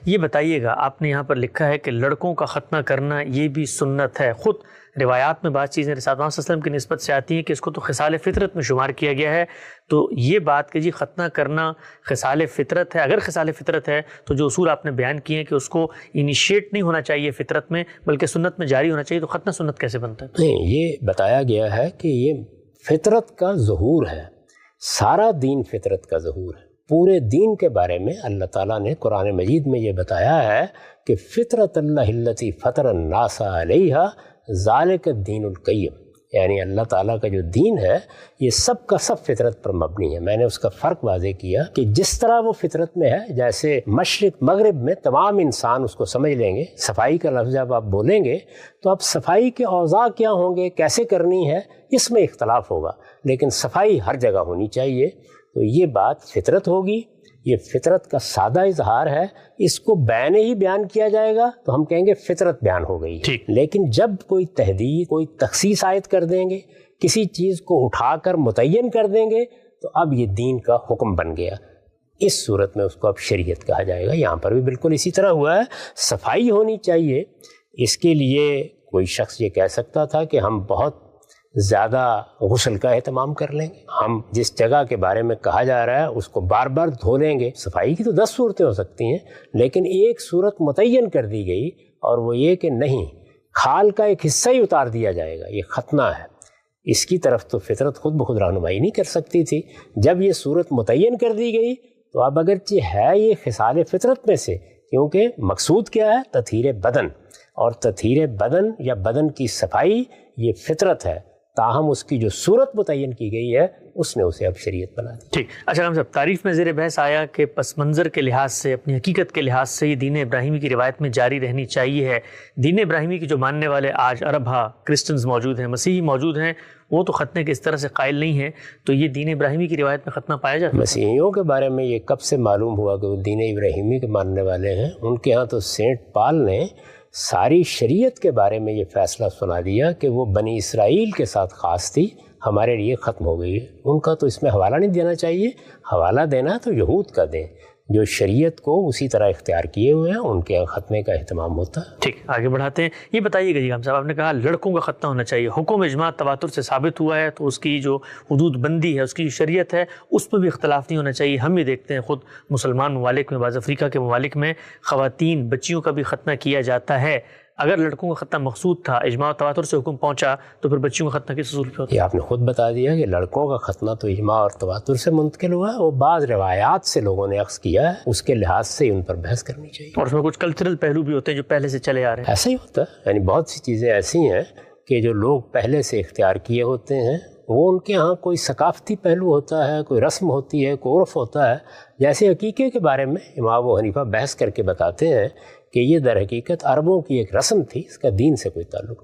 یہ بتائیے گا، آپ نے یہاں پر لکھا ہے کہ لڑکوں کا ختنہ کرنا یہ بھی سنت ہے. خود روایات میں بعض چیزیں رسالت محمد صلی اللہ علیہ وسلم کی نسبت سے آتی ہیں کہ اس کو تو خصال فطرت میں شمار کیا گیا ہے. تو یہ بات کہ جی ختنہ کرنا خصال فطرت ہے، اگر خصال فطرت ہے تو جو اصول آپ نے بیان کیے ہیں کہ اس کو انیشیٹ نہیں ہونا چاہیے فطرت میں بلکہ سنت میں جاری ہونا چاہیے، تو ختنہ سنت کیسے بنتا ہے؟ نہیں، یہ بتایا گیا ہے کہ یہ فطرت کا ظہور ہے، سارا دین فطرت کا ظہور ہے. پورے دین کے بارے میں اللہ تعالیٰ نے قرآن مجید میں یہ بتایا ہے کہ فطرت اللہ التی فطر الناس علیہا ذالک الدین القیم، یعنی اللہ تعالیٰ کا جو دین ہے یہ سب کا سب فطرت پر مبنی ہے. میں نے اس کا فرق واضح کیا کہ جس طرح وہ فطرت میں ہے، جیسے مشرق مغرب میں تمام انسان اس کو سمجھ لیں گے. صفائی کا لفظ جب آپ بولیں گے تو اب صفائی کے اوضاع کیا ہوں گے، کیسے کرنی ہے، اس میں اختلاف ہوگا، لیکن صفائی ہر جگہ ہونی چاہیے. تو یہ بات فطرت ہوگی، یہ فطرت کا سادہ اظہار ہے. اس کو بیان ہی بیان کیا جائے گا تو ہم کہیں گے فطرت بیان ہو گئی ہے. لیکن جب کوئی تحدید، کوئی تخصیص عائد کر دیں گے، کسی چیز کو اٹھا کر متعین کر دیں گے تو اب یہ دین کا حکم بن گیا. اس صورت میں اس کو اب شریعت کہا جائے گا. یہاں پر بھی بالکل اسی طرح ہوا ہے. صفائی ہونی چاہیے. اس کے لیے کوئی شخص یہ کہہ سکتا تھا کہ ہم بہت زیادہ غسل کا اہتمام کر لیں گے، ہم جس جگہ کے بارے میں کہا جا رہا ہے اس کو بار بار دھو لیں گے. صفائی کی تو 10 صورتیں ہو سکتی ہیں، لیکن ایک صورت متعین کر دی گئی اور وہ یہ کہ نہیں، کھال کا ایک حصہ ہی اتار دیا جائے گا، یہ ختنہ ہے. اس کی طرف تو فطرت خود بخود رہنمائی نہیں کر سکتی تھی. جب یہ صورت متعین کر دی گئی تو اب اگرچہ ہے یہ خصال فطرت میں سے، کیونکہ مقصود کیا ہے؟ تطہیر بدن، اور تطہیر بدن یا بدن کی صفائی یہ فطرت ہے، تاہم اس کی جو صورت متعین کی گئی ہے اس نے اسے اب شریعت بنا دی. ٹھیک. اچھا ہم صاحب، تعریف میں زیر بحث آیا کہ پس منظر کے لحاظ سے، اپنی حقیقت کے لحاظ سے یہ دین ابراہیمی کی روایت میں جاری رہنی چاہیے ہے. دین ابراہیمی کی جو ماننے والے آج عرب ہا کرسچنز موجود ہیں، مسیحی موجود ہیں، وہ تو ختنے کے اس طرح سے قائل نہیں ہیں. تو یہ دین ابراہیمی کی روایت میں ختنہ پایا جاتا ہے؟ مسیحیوں کے بارے میں یہ کب سے معلوم ہوا کہ وہ دین ابراہیمی کے ماننے والے ہیں؟ ان کے ہاں تو سینٹ پال نے ساری شریعت کے بارے میں یہ فیصلہ سنا دیا کہ وہ بنی اسرائیل کے ساتھ خاص تھی، ہمارے لیے ختم ہو گئی ہے. ان کا تو اس میں حوالہ نہیں دینا چاہیے. حوالہ دینا تو یہود کا دیں جو شریعت کو اسی طرح اختیار کیے ہوئے ہیں، ان کے ختنے کا اہتمام ہوتا ہے. ٹھیک، آگے بڑھاتے ہیں. یہ بتائیے گا جی ہم صاحب، آپ نے کہا لڑکوں کا ختنہ ہونا چاہیے، حکم اجماع تواتر سے ثابت ہوا ہے، تو اس کی جو حدود بندی ہے، اس کی جو شریعت ہے، اس پہ بھی اختلاف نہیں ہونا چاہیے. ہم یہ دیکھتے ہیں خود مسلمان ممالک میں، بعض افریقہ کے ممالک میں خواتین بچیوں کا بھی ختنہ کیا جاتا ہے. اگر لڑکوں کا ختنہ مقصود تھا، اجماع و تواتر سے حکم پہنچا، تو پھر بچیوں کا ختنہ کس اصول پہ ہوتا ہے؟ یہ آپ نے خود بتا دیا کہ لڑکوں کا ختنہ تو اجماع اور تواتر سے منتقل ہوا ہے، وہ بعض روایات سے لوگوں نے اخذ کیا ہے، اس کے لحاظ سے ان پر بحث کرنی چاہیے. اور اس میں کچھ کلچرل پہلو بھی ہوتے ہیں جو پہلے سے چلے آ رہے ہیں. ایسا ہی ہوتا ہے، یعنی بہت سی چیزیں ایسی ہیں کہ جو لوگ پہلے سے اختیار کیے ہوتے ہیں، وہ ان کے ہاں کوئی ثقافتی پہلو ہوتا ہے، کوئی رسم ہوتی ہے، کوئی عرف ہوتا ہے. جیسے عقیقے کے بارے میں امام ابو حنیفہ بحث کر کے بتاتے ہیں کہ یہ در حقیقت عربوں کی ایک رسم تھی، اس کا دین سے کوئی تعلق نہیں.